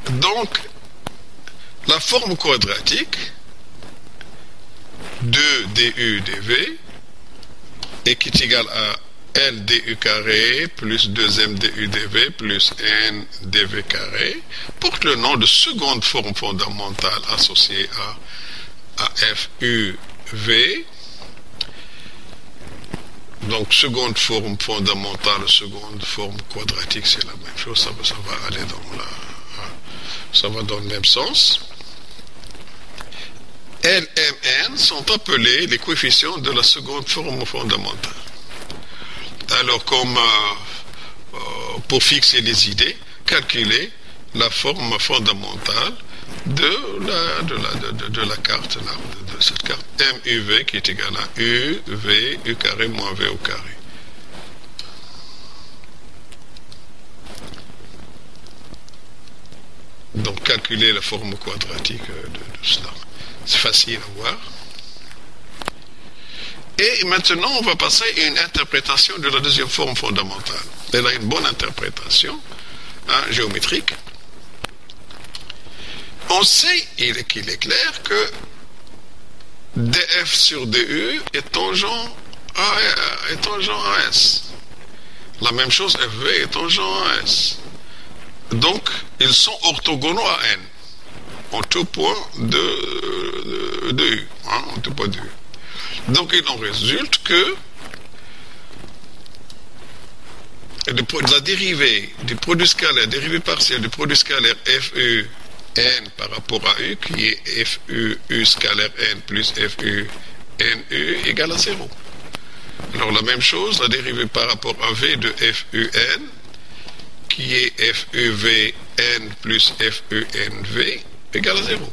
Donc, la forme quadratique 2 du dv est égal à L du carré plus 2m du dv plus n dv carré porte le nom de seconde forme fondamentale associée à FUV. Donc, seconde forme fondamentale, seconde forme quadratique, c'est la même chose, ça va aller ça va dans le même sens. L, M, N sont appelés les coefficients de la seconde forme fondamentale. Alors, comme pour fixer les idées, calculer la forme fondamentale de la carte, là, de cette carte MUV qui est égale à UV, U carré moins V au carré. Donc, calculer la forme quadratique de cela. C'est facile à voir. Et maintenant, on va passer à une interprétation de la deuxième forme fondamentale. Elle a une bonne interprétation géométrique. On sait qu'il est clair que df sur du est tangent à S. La même chose, fv est tangent à S. Donc, ils sont orthogonaux à n, en tout point de U. En tout point de U. Donc, il en résulte que la dérivée du produit scalaire, dérivée partielle du produit scalaire FU n par rapport à U, qui est FU U scalaire n plus FU n U égale à 0. Alors, la même chose, la dérivée par rapport à V de FU n, qui est FUV n plus FUNV égale à 0.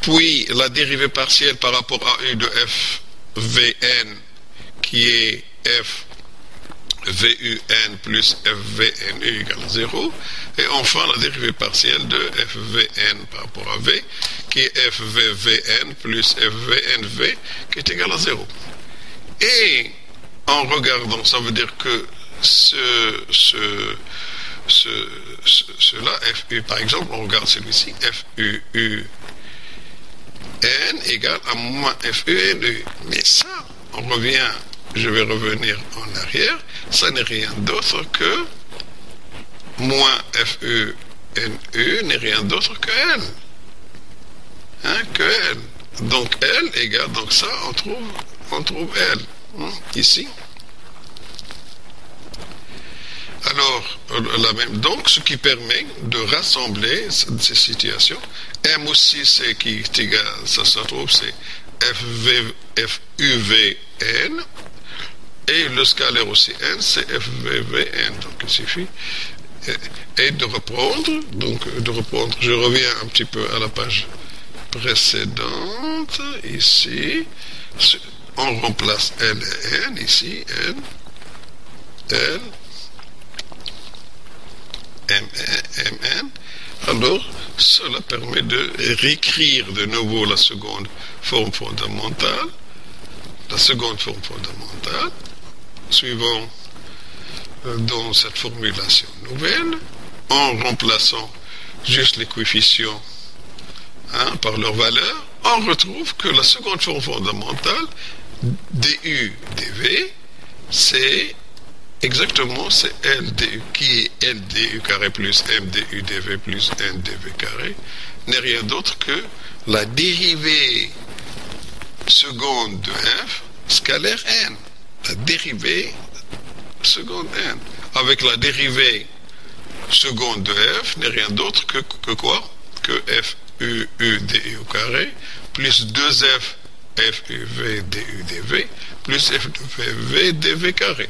Puis la dérivée partielle par rapport à U de FVN, qui est FVUN plus FVNU égale à 0. Et enfin la dérivée partielle de FVN par rapport à V, qui est FVVN plus FVNV, qui est égal à 0. Et en regardant, ça veut dire que cela, FU, par exemple, on regarde celui-ci, FUU n égale à moins FUNU. Mais ça, on revient, je vais revenir en arrière, ça n'est rien d'autre que moins FUNU n'est rien d'autre que L. Que L. Donc L égale, donc ça, on trouve L. Ici. Alors, donc, ce qui permet de rassembler ces situations. M aussi, c'est qui est égal, ça se trouve, c'est FUVN. Et le scalaire aussi N, c'est FVVN. Donc, il suffit et de reprendre. Donc, je reviens un petit peu à la page précédente. Ici, on remplace L et N. Ici, N, L, MN. Alors, cela permet de réécrire de nouveau la seconde forme fondamentale. La seconde forme fondamentale, suivant dans cette formulation nouvelle, en remplaçant juste les coefficients par leur valeur, on retrouve que la seconde forme fondamentale, du dv, c'est exactement, c'est L du, qui est L du carré plus M du dv plus N dv carré, n'est rien d'autre que la dérivée seconde de f scalaire n. La dérivée seconde n. Avec la dérivée seconde de f n'est rien d'autre que quoi? Que f u du au carré plus 2f f v du dv plus f v dv carré.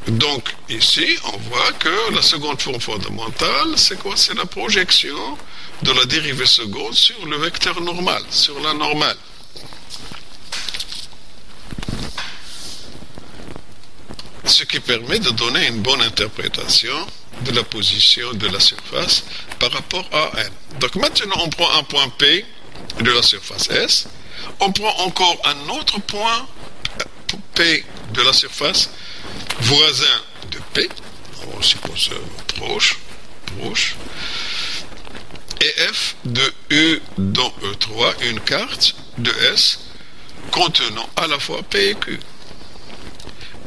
Donc, ici, on voit que la seconde forme fondamentale, c'est quoi? C'est la projection de la dérivée seconde sur le vecteur normal, sur la normale. Ce qui permet de donner une bonne interprétation de la position de la surface par rapport à n. Donc, maintenant, on prend un point P de la surface S. On prend encore un autre point P de la surface voisin P, on suppose proche, et F de U dans E3, une carte de S contenant à la fois P et Q.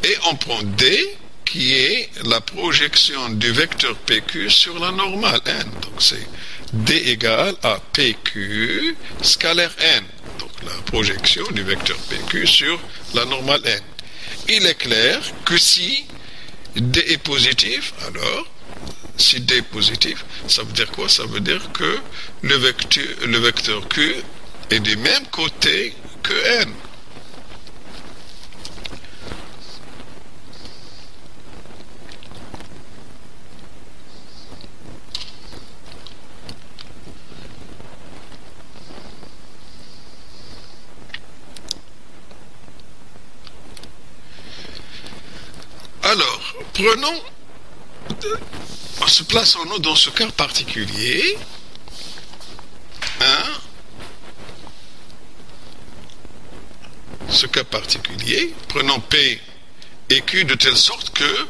Et on prend D, qui est la projection du vecteur PQ sur la normale N. Donc c'est D égale à PQ scalaire N. Donc la projection du vecteur PQ sur la normale N. Il est clair que si D est positif, alors si D est positif, ça veut dire quoi? Ça veut dire que le vecteur Q est du même côté que N. Alors, plaçons-nous dans ce cas particulier. Ce cas particulier, prenons P et Q de telle sorte que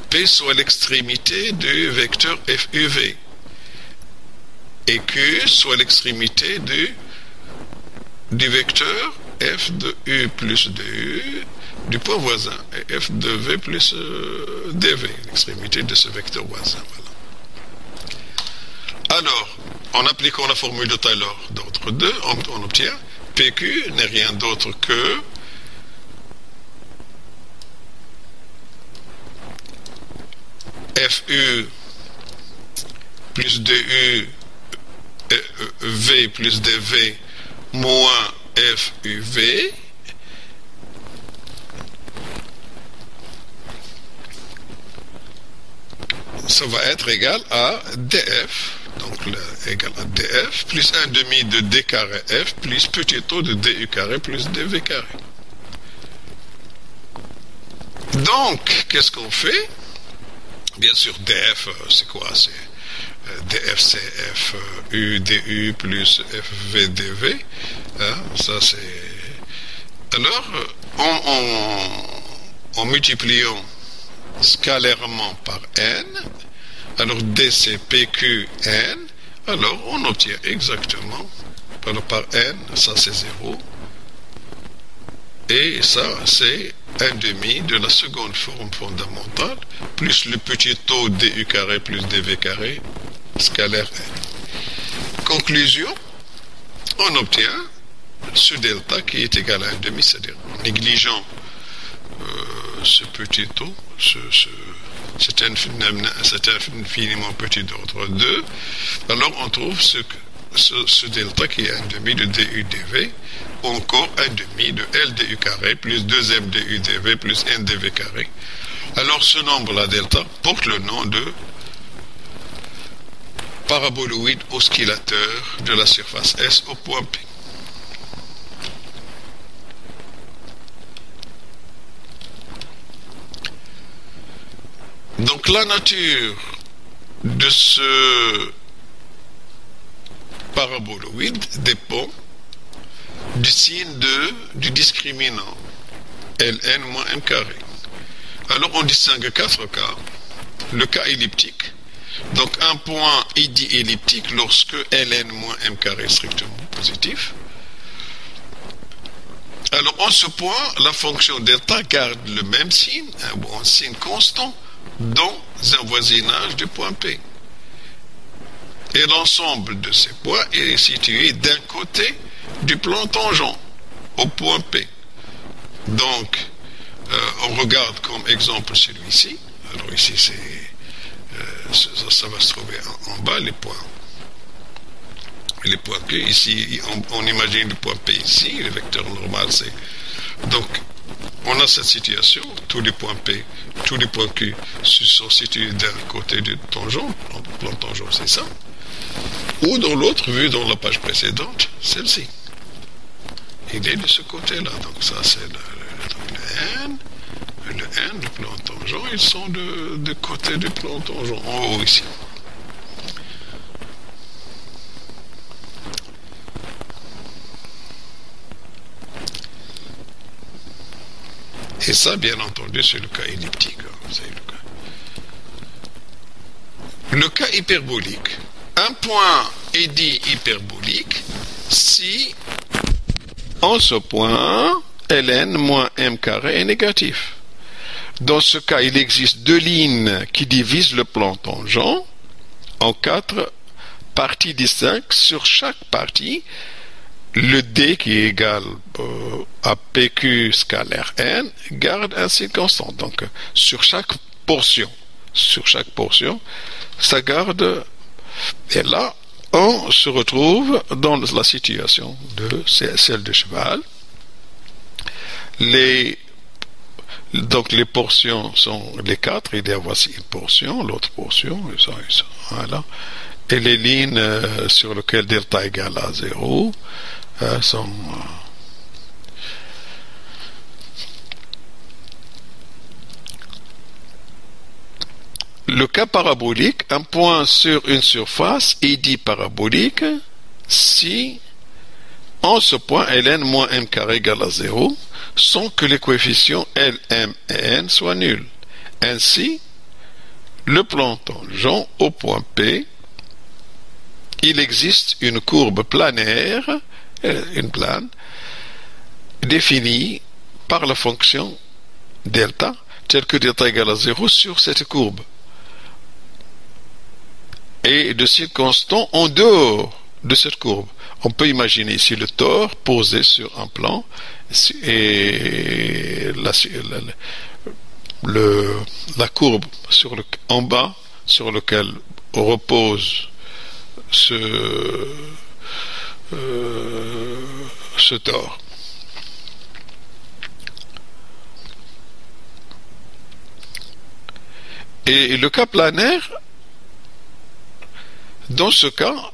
P soit l'extrémité du vecteur FUV et Q soit l'extrémité du vecteur F de U plus de U du point voisin, et F de V plus dV, l'extrémité de ce vecteur voisin. Voilà. Alors, en appliquant la formule de Taylor d'ordre 2, on obtient PQ n'est rien d'autre que FU plus DU V plus DV moins FUV ça va être égal à DF, donc égal à DF plus 1 demi de D carré F plus petit taux de DU carré plus DV carré. Donc, qu'est-ce qu'on fait? Bien sûr, DF, c'est quoi? C'est DF, c'est FU, DU plus FV, DV. Ça, c'est... Alors, en multipliant scalairement par N, alors D c'est PQN, alors on obtient exactement, alors par N, ça c'est 0, et ça c'est 1 demi de la seconde forme fondamentale, plus le petit taux DU carré plus DV carré, scalaire N. Conclusion, on obtient ce delta qui est égal à 1 demi, c'est-à-dire en négligeant ce petit taux, c'est infiniment petit d'ordre 2, alors on trouve ce delta qui est 1 demi de DU dV, ou encore 1 demi de L DU carré plus 2M DU dV plus N dV carré. Alors ce nombre-là, delta, porte le nom de paraboloïde oscillateur de la surface S au point P. Donc la nature de ce paraboloïde dépend du signe du discriminant Ln moins m carré. Alors on distingue 4 cas. Le cas elliptique, donc un point est dit elliptique lorsque Ln moins m carré est strictement positif. Alors en ce point, la fonction delta garde le même signe, un signe constant, dans un voisinage du point P. Et l'ensemble de ces points est situé d'un côté du plan tangent au point P. Donc, on regarde comme exemple celui-ci. Alors ici, ça va se trouver en bas, les points. Les points Q, ici, on imagine le point P ici, le vecteur normal, c'est... Donc, on a cette situation, tous les points P, tous les points Q sont situés d'un côté du tangent, le plan tangent, c'est ça. Ou dans l'autre, vu dans la page précédente, celle-ci. Il est de ce côté-là. Donc ça, c'est le N, le plan tangent, ils sont de côté du plan tangent, en haut ici. Et ça, bien entendu, c'est le cas elliptique. C'est le cas. Le cas hyperbolique. Un point est dit hyperbolique si, en ce point, ln moins m carré est négatif. Dans ce cas, il existe deux lignes qui divisent le plan tangent en 4 parties distinctes. Sur chaque partie, le d qui est égal à pq scalaire n garde un signe constant. Donc, sur chaque portion, ça garde. Et là, on se retrouve dans la situation de celle de cheval. Donc les portions sont les 4, il y a voici une portion, l'autre portion, et ça, voilà. Et les lignes sur lesquelles delta égale à 0 sont... Le cas parabolique, un point sur une surface est dit parabolique si, en ce point, ln moins m carré égale à 0, sans que les coefficients L, M et N soient nuls. Ainsi, le plan tangent au point P, il existe une courbe planaire, une plane, définie par la fonction delta, telle que delta égale à 0 sur cette courbe. Et de signes constants en dehors de cette courbe. On peut imaginer ici le tore posé sur un plan et la courbe en bas sur lequel repose ce tore. Et le cas planaire, dans ce cas,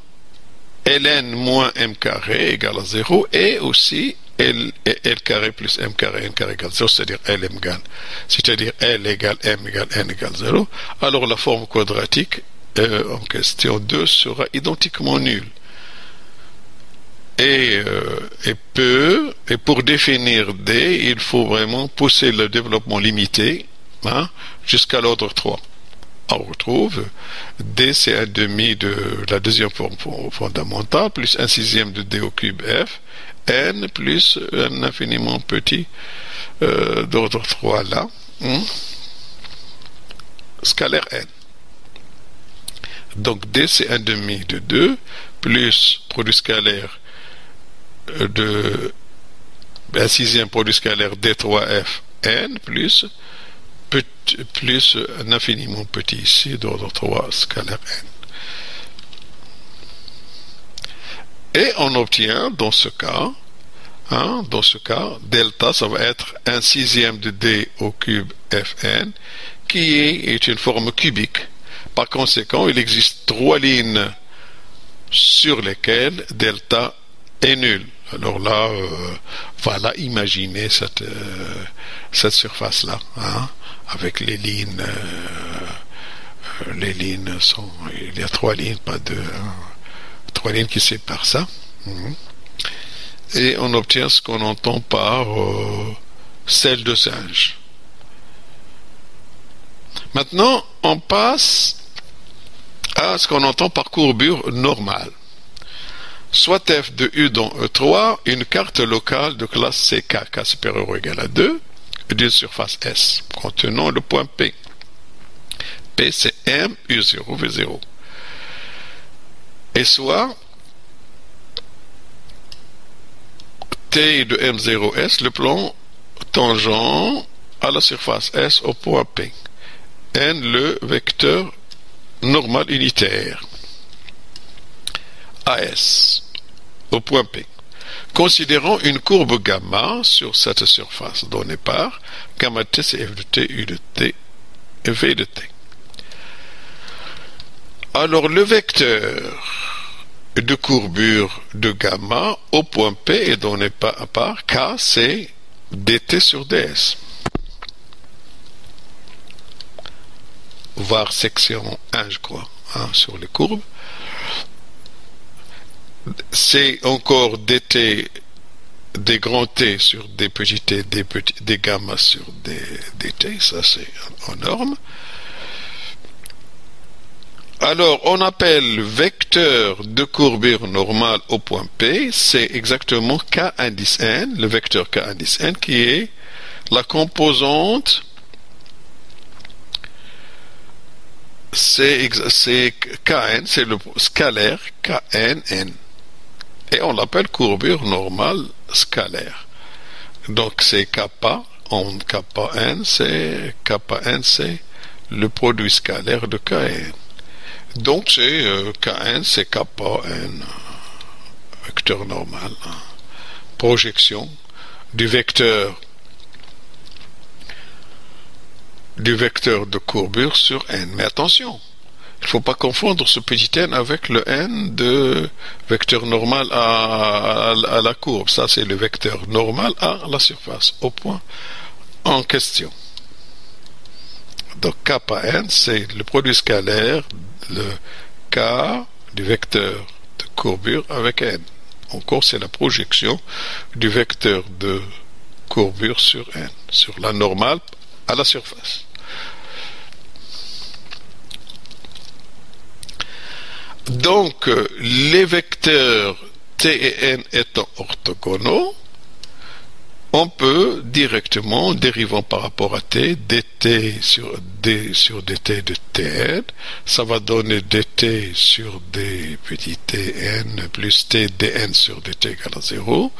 ln moins m carré égale à 0 et aussi L carré plus m carré n carré égale 0, c'est-à-dire Lm gagne. C'est-à-dire L égale m égale n égale 0. Alors la forme quadratique en question 2 sera identiquement nulle. Et pour définir D, il faut vraiment pousser le développement limité jusqu'à l'ordre 3. On retrouve D, c'est un demi de la deuxième forme fondamentale, plus un sixième de D au cube F, N plus un infiniment petit d'ordre 3 là, scalaire N. Donc D, c'est un demi de 2, plus produit scalaire de un sixième produit scalaire D3F N plus un infiniment petit ici d'ordre 3 scalaire n. Et on obtient dans ce cas, delta, ça va être un sixième de d au cube fn, qui est une forme cubique. Par conséquent, il existe 3 lignes sur lesquelles delta est nul. Alors là, voilà, imaginez cette surface-là, avec les lignes sont, il y a 3 lignes, pas 2, 3 lignes qui séparent ça, et on obtient ce qu'on entend par selle de singe. Maintenant, on passe à ce qu'on entend par courbure normale. Soit f de u dans E3, une carte locale de classe CK, K supérieur ou égal à 2, d'une surface S, contenant le point P. P, c'est M, U0, V0. Et soit T de M0S, le plan tangent à la surface S au point P. N, le vecteur normal unitaire. AS, au point P. Considérons une courbe gamma sur cette surface donnée par gamma t, c'est f de t, u de t et v de t. Alors le vecteur de courbure de gamma au point P est donné par k, c'est dt sur ds. Voir section 1, je crois, sur les courbes. C'est encore dt des grands t sur des petits t, des gamma sur des t, ça c'est en norme. Alors, on appelle vecteur de courbure normale au point P, c'est exactement K indice N, le vecteur K indice N, qui est la composante, c'est Kn, c'est le scalaire Kn. Et on l'appelle courbure normale scalaire. Donc c'est kappa, en kappa n, c'est le produit scalaire de Kn. Donc c'est Kn, c'est kappa n, vecteur normal, projection du vecteur de courbure sur n. Mais attention, il ne faut pas confondre ce petit n avec le n de vecteur normal à la courbe. Ça, c'est le vecteur normal à la surface, au point en question. Donc, kappa n, c'est le produit scalaire, le k du vecteur de courbure avec n. Encore, c'est la projection du vecteur de courbure sur n, sur la normale à la surface. Donc, les vecteurs t et n étant orthogonaux, on peut directement, dérivant par rapport à t, dt sur dt de tn, ça va donner dt sur d petit tn plus t dn sur dt égale à 0.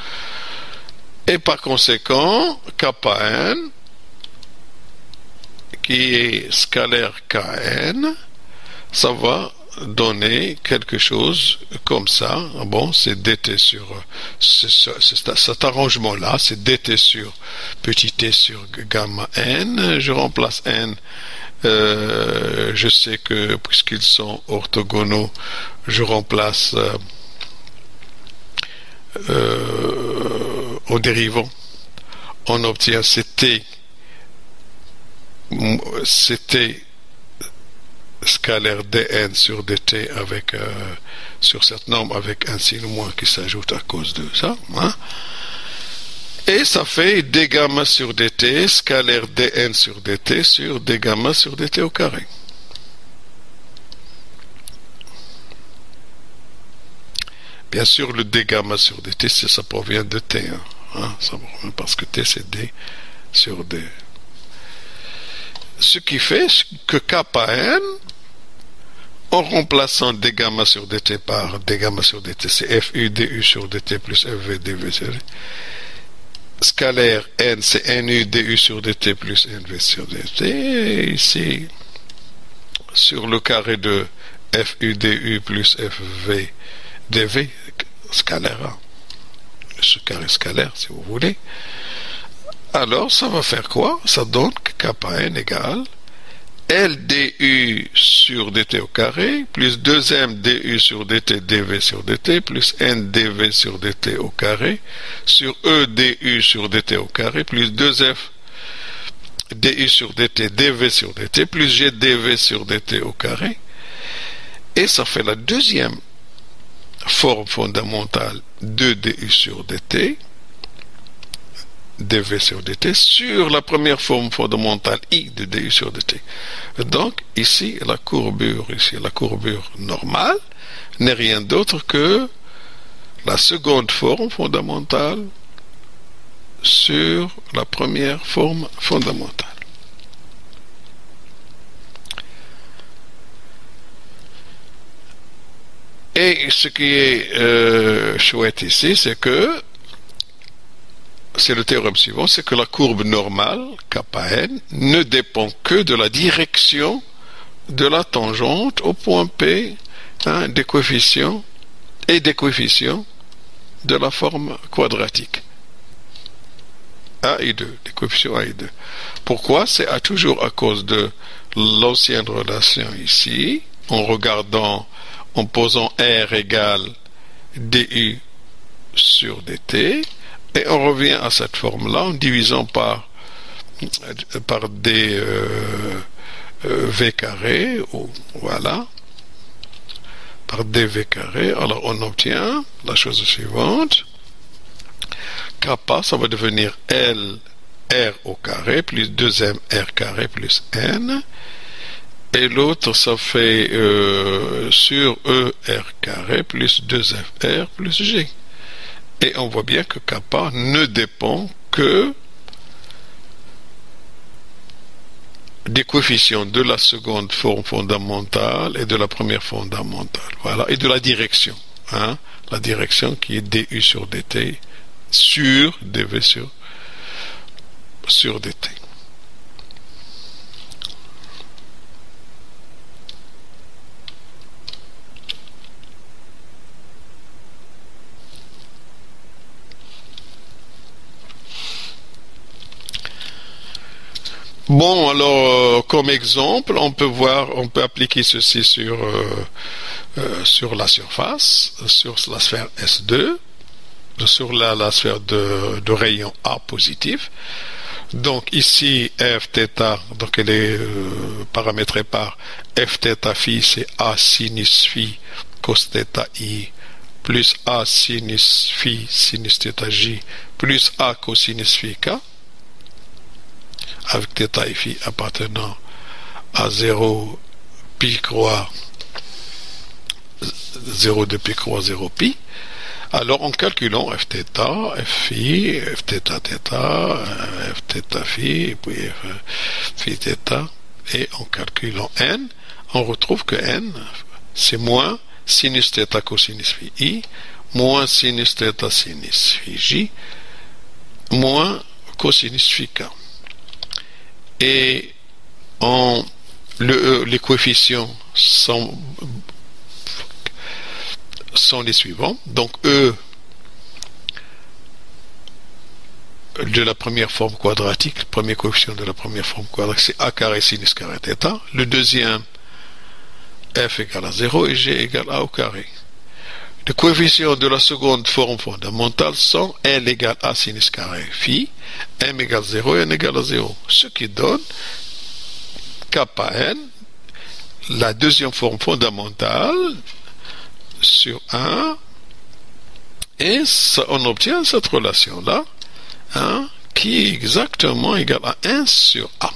Et par conséquent, kappa n, qui est scalaire kn, ça va donner quelque chose comme ça. Bon, c'est dt sur cet arrangement là, c'est dt sur petit t sur gamma n. Je remplace n, je sais que puisqu'ils sont orthogonaux, je remplace au dérivant, on obtient ct scalaire dn sur dt avec sur cette norme avec un signe moins qui s'ajoute à cause de ça, hein? Et ça fait d gamma sur dt scalaire dn sur dt sur d gamma sur dt au carré. Bien sûr, le d gamma sur dt, ça provient de t, hein? Ça provient parce que t c'est d sur d. Ce qui fait que kappa n, en remplaçant d gamma sur dt par d gamma sur dt, c'est fu du sur dt plus fv dv sur dt. Scalaire n, c'est nu du sur dt plus nv sur dt. Et ici, sur le carré de fu du plus fv dv, scalaire, ce carré scalaire, si vous voulez. Alors, ça va faire quoi? Ça donne que kappa n égale L du sur dt au carré, plus 2m du sur dt dv sur dt, plus n dv sur dt au carré, sur e du sur dt au carré, plus 2f du sur dt dv sur dt, plus g dv sur dt au carré. Et ça fait la deuxième forme fondamentale de du sur dt, dv sur dt, sur la première forme fondamentale i de du sur dt. Donc ici la courbure normale n'est rien d'autre que la seconde forme fondamentale sur la première forme fondamentale. Et ce qui est chouette ici, c'est que c'est le théorème suivant, c'est que la courbe normale, kappa n, ne dépend que de la direction de la tangente au point P, hein, des coefficients de la forme quadratique. A et 2, les coefficients A et 2. Pourquoi? C'est toujours à cause de l'ancienne relation ici, en posant R égale du sur dt, et on revient à cette forme-là en divisant par des v carré, voilà, par dv carré. Alors on obtient la chose suivante. Kappa, ça va devenir L R au carré plus 2m R carré plus n. et l'autre ça fait sur ER carré plus 2FR plus G. Et on voit bien que kappa ne dépend que des coefficients de la seconde forme fondamentale et de la première fondamentale. Voilà, et de la direction. Hein, la direction qui est du sur dt sur dv sur dt. Bon, alors, comme exemple, on peut appliquer ceci sur la surface, sur la sphère S2, sur la sphère de rayon A positif. Donc ici, f θ, donc elle est paramétrée par f θ phi, c'est A sinus phi cos θ I, plus A sinus phi sinus θ J, plus A cosinus phi K, avec θ et phi appartenant à 0 pi croix 0 de pi croix 0 pi. Alors en calculant f θ, f phi, f θ θ, f θ phi, et puis phi θ, et en calculant n, on retrouve que n, c'est moins sinus θ cosinus phi I, moins sinus θ sinus phi J, moins cosinus phi K. Et les coefficients sont les suivants. Donc E de la première forme quadratique, le premier coefficient de la première forme quadratique, c'est A carré sinus carré θ. Le deuxième, F égale à 0 et G égale à A au carré. Les coefficients de la seconde forme fondamentale sont L égale A sinus carré phi, M égale 0 et N égale à 0. Ce qui donne kappa N, la deuxième forme fondamentale, sur 1, et ça, on obtient cette relation-là, hein, qui est exactement égale à 1 sur A.